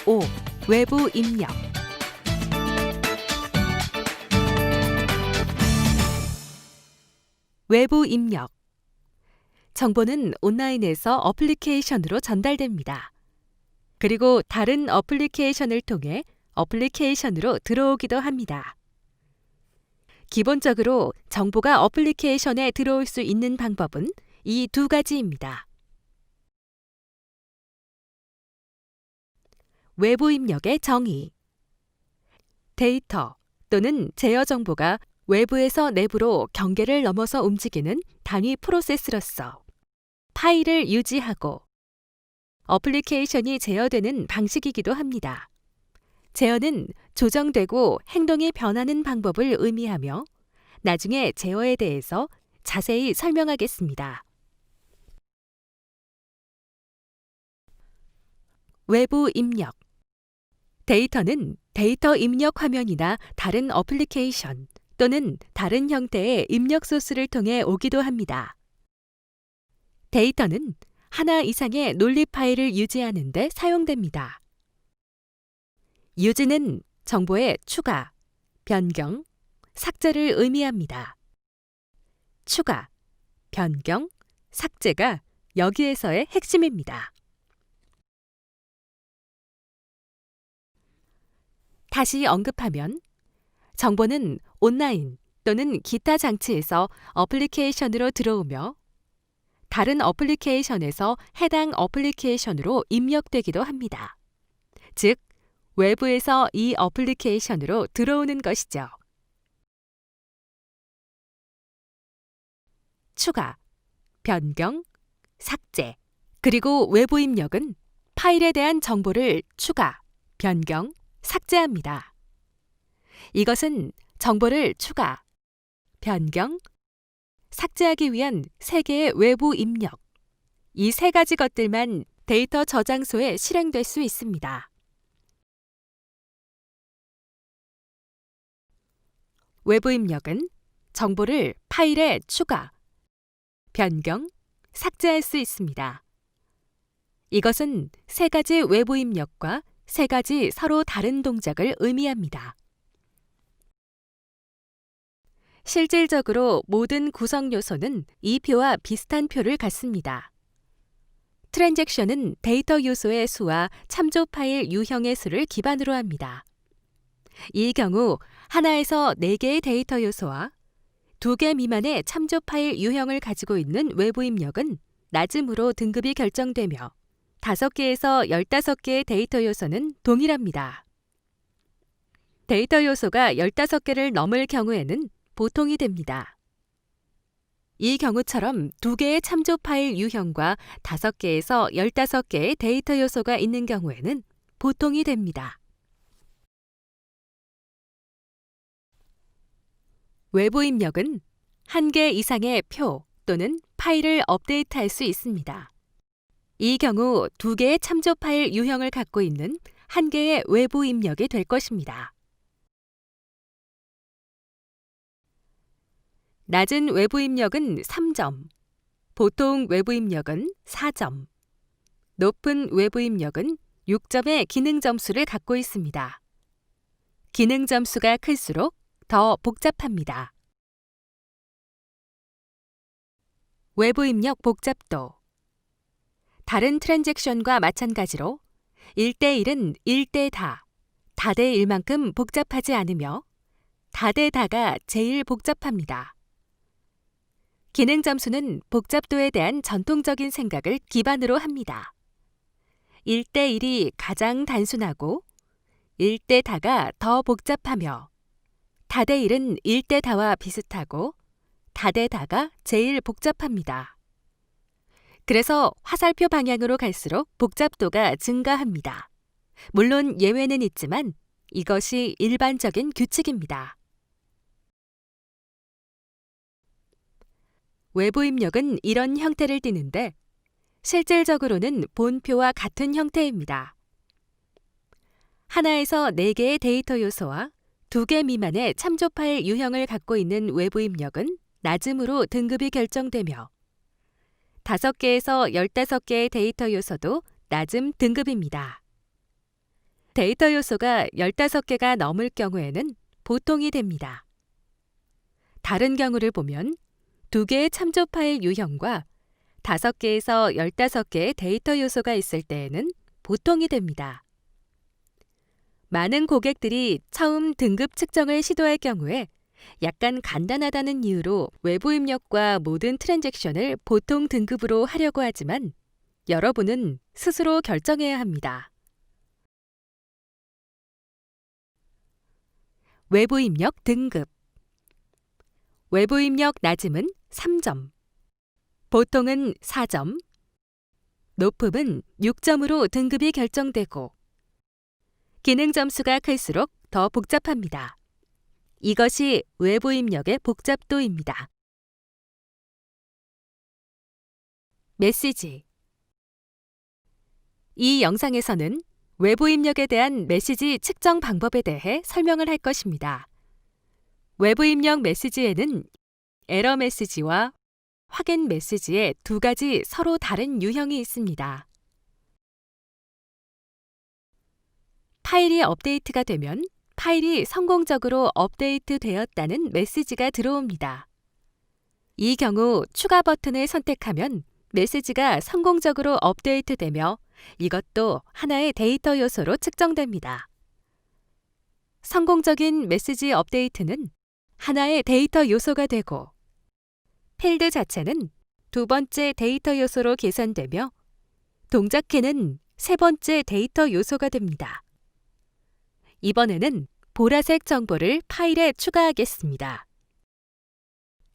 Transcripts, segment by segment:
5. 외부 입력. 외부 입력. 정보는 온라인에서 어플리케이션으로 전달됩니다. 그리고 다른 어플리케이션을 통해 어플리케이션으로 들어오기도 합니다. 기본적으로 정보가 어플리케이션에 들어올 수 있는 방법은 이 두 가지입니다. 외부 입력의 정의. 데이터 또는 제어 정보가 외부에서 내부로 경계를 넘어서 움직이는 단위 프로세스로서 파일을 유지하고 어플리케이션이 제어되는 방식이기도 합니다. 제어는 조정되고 행동이 변하는 방법을 의미하며 나중에 제어에 대해서 자세히 설명하겠습니다. 외부 입력. 데이터는 데이터 입력 화면이나 다른 어플리케이션 또는 다른 형태의 입력 소스를 통해 오기도 합니다. 데이터는 하나 이상의 논리 파일을 유지하는 데 사용됩니다. 유지는 정보의 추가, 변경, 삭제를 의미합니다. 추가, 변경, 삭제가 여기에서의 핵심입니다. 다시 언급하면 정보는 온라인 또는 기타 장치에서 어플리케이션으로 들어오며 다른 어플리케이션에서 해당 어플리케이션으로 입력되기도 합니다. 즉, 외부에서 이 어플리케이션으로 들어오는 것이죠. 추가, 변경, 삭제, 그리고 외부 입력은 파일에 대한 정보를 추가, 변경, 삭제합니다. 이것은 정보를 추가, 변경, 삭제하기 위한 세 개의 외부 입력, 이 세 가지 것들만 데이터 저장소에 실행될 수 있습니다. 외부 입력은 정보를 파일에 추가, 변경, 삭제할 수 있습니다. 이것은 세 가지 외부 입력과 세 가지 서로 다른 동작을 의미합니다. 실질적으로 모든 구성 요소는 이 표와 비슷한 표를 갖습니다. 트랜잭션은 데이터 요소의 수와 참조 파일 유형의 수를 기반으로 합니다. 이 경우 하나에서 4개의 데이터 요소와 2개 미만의 참조 파일 유형을 가지고 있는 외부 입력은 낮음으로 등급이 결정되며 5개에서 15개의 데이터 요소는 동일합니다. 데이터 요소가 15개를 넘을 경우에는 보통이 됩니다. 이 경우처럼 2개의 참조 파일 유형과 5개에서 15개의 데이터 요소가 있는 경우에는 보통이 됩니다. 외부 입력은 1개 이상의 표 또는 파일을 업데이트할 수 있습니다. 이 경우 2개의 참조 파일 유형을 갖고 있는 1개의 외부 입력이 될 것입니다. 낮은 외부 입력은 3점, 보통 외부 입력은 4점, 높은 외부 입력은 6점의 기능 점수를 갖고 있습니다. 기능 점수가 클수록 더 복잡합니다. 외부 입력 복잡도. 다른 트랜잭션과 마찬가지로 1대1은 1대 다대 1만큼 복잡하지 않으며 다대 다가 제일 복잡합니다. 기능 점수는 복잡도에 대한 전통적인 생각을 기반으로 합니다. 1대1이 가장 단순하고 1대 다가 더 복잡하며 다대 1은 1대 다와 비슷하고 다대 다가 제일 복잡합니다. 그래서 화살표 방향으로 갈수록 복잡도가 증가합니다. 물론 예외는 있지만 이것이 일반적인 규칙입니다. 외부 입력은 이런 형태를 띠는데 실질적으로는 본표와 같은 형태입니다. 하나에서 4개의 데이터 요소와 2개 미만의 참조 파일 유형을 갖고 있는 외부 입력은 낮음으로 등급이 결정되며 5개에서 15개의 데이터 요소도 낮음 등급입니다. 데이터 요소가 15개가 넘을 경우에는 보통이 됩니다. 다른 경우를 보면 2개의 참조 파일 유형과 5개에서 15개의 데이터 요소가 있을 때에는 보통이 됩니다. 많은 고객들이 처음 등급 측정을 시도할 경우에 약간 간단하다는 이유로 외부 입력과 모든 트랜잭션을 보통 등급으로 하려고 하지만 여러분은 스스로 결정해야 합니다. 외부 입력 등급. 외부 입력 낮음은 3점, 보통은 4점, 높음은 6점으로 등급이 결정되고 기능 점수가 클수록 더 복잡합니다. 이것이 외부 입력의 복잡도입니다. 메시지. 이 영상에서는 외부 입력에 대한 메시지 측정 방법에 대해 설명을 할 것입니다. 외부 입력 메시지에는 에러 메시지와 확인 메시지의 2가지 서로 다른 유형이 있습니다. 파일이 업데이트가 되면 파일이 성공적으로 업데이트 되었다는 메시지가 들어옵니다. 이 경우 추가 버튼을 선택하면 메시지가 성공적으로 업데이트되며 이것도 하나의 데이터 요소로 측정됩니다. 성공적인 메시지 업데이트는 하나의 데이터 요소가 되고 필드 자체는 2번째 데이터 요소로 계산되며 동작키는 3번째 데이터 요소가 됩니다. 이번에는 보라색 정보를 파일에 추가하겠습니다.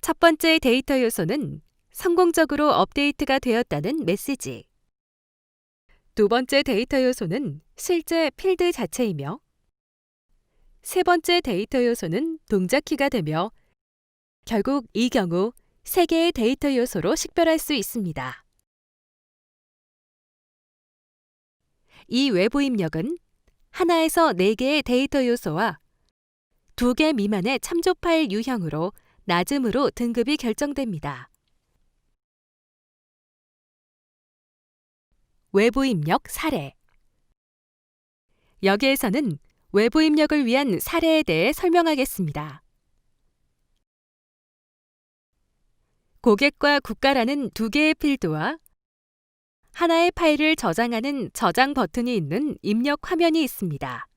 첫 번째 데이터 요소는 성공적으로 업데이트가 되었다는 메시지. 2번째 데이터 요소는 실제 필드 자체이며 3번째 데이터 요소는 동작키가 되며 결국 이 경우 3개의 데이터 요소로 식별할 수 있습니다. 이 외부 입력은 하나에서 4개의 데이터 요소와 2개 미만의 참조 파일 유형으로 낮음으로 등급이 결정됩니다. 외부 입력 사례. 여기에서는 외부 입력을 위한 사례에 대해 설명하겠습니다. 고객과 국가라는 2개의 필드와 하나의 파일을 저장하는 저장 버튼이 있는 입력 화면이 있습니다.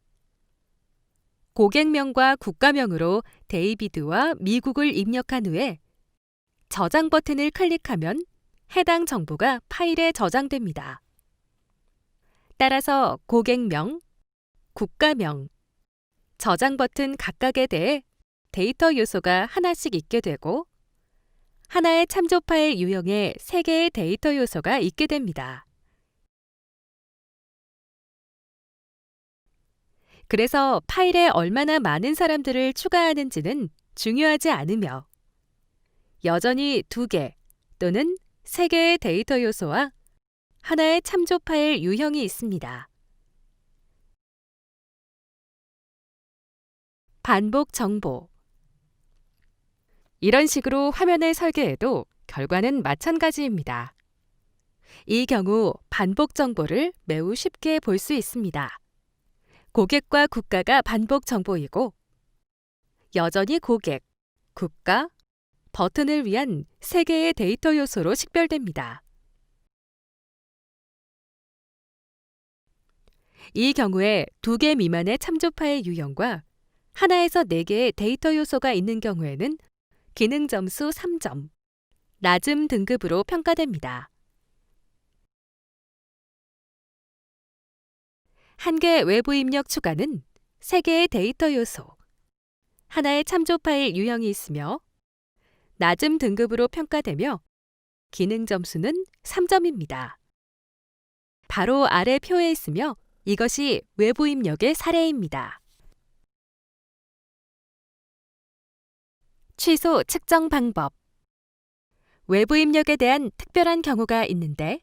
고객명과 국가명으로 데이비드와 미국을 입력한 후에 저장 버튼을 클릭하면 해당 정보가 파일에 저장됩니다. 따라서 고객명, 국가명, 저장 버튼 각각에 대해 데이터 요소가 하나씩 있게 되고 하나의 참조 파일 유형에 3개의 데이터 요소가 있게 됩니다. 그래서 파일에 얼마나 많은 사람들을 추가하는지는 중요하지 않으며 여전히 2개 또는 3개의 데이터 요소와 하나의 참조 파일 유형이 있습니다. 반복 정보. 이런 식으로 화면을 설계해도 결과는 마찬가지입니다. 이 경우 반복 정보를 매우 쉽게 볼 수 있습니다. 고객과 국가가 반복 정보이고 여전히 고객, 국가, 버튼을 위한 3개의 데이터 요소로 식별됩니다. 이 경우에 2개 미만의 참조 파일 유형과 하나에서 4개의 데이터 요소가 있는 경우에는 기능 점수 3점, 낮음 등급으로 평가됩니다. 한 개 외부 입력 추가는 3개의 데이터 요소, 하나의 참조 파일 유형이 있으며 낮음 등급으로 평가되며 기능 점수는 3점입니다. 바로 아래 표에 있으며 이것이 외부 입력의 사례입니다. 취소 측정 방법. 외부 입력에 대한 특별한 경우가 있는데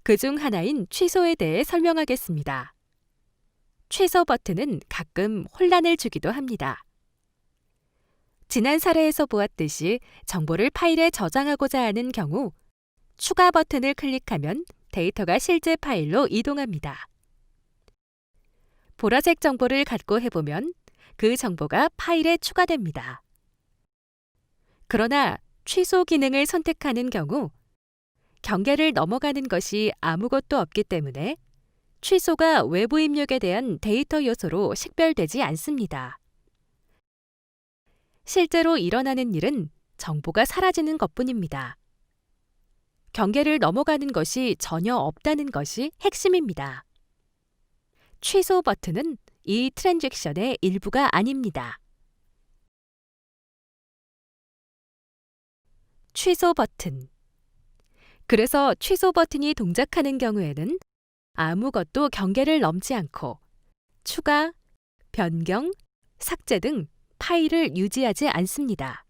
그중 하나인 취소에 대해 설명하겠습니다. 취소 버튼은 가끔 혼란을 주기도 합니다. 지난 사례에서 보았듯이 정보를 파일에 저장하고자 하는 경우 추가 버튼을 클릭하면 데이터가 실제 파일로 이동합니다. 보라색 정보를 갖고 해보면 그 정보가 파일에 추가됩니다. 그러나 취소 기능을 선택하는 경우 경계를 넘어가는 것이 아무것도 없기 때문에 취소가 외부 입력에 대한 데이터 요소로 식별되지 않습니다. 실제로 일어나는 일은 정보가 사라지는 것뿐입니다. 경계를 넘어가는 것이 전혀 없다는 것이 핵심입니다. 취소 버튼은 이 트랜잭션의 일부가 아닙니다. 취소 버튼. 그래서 취소 버튼이 동작하는 경우에는 아무것도 경계를 넘지 않고 추가, 변경, 삭제 등 파일을 유지하지 않습니다.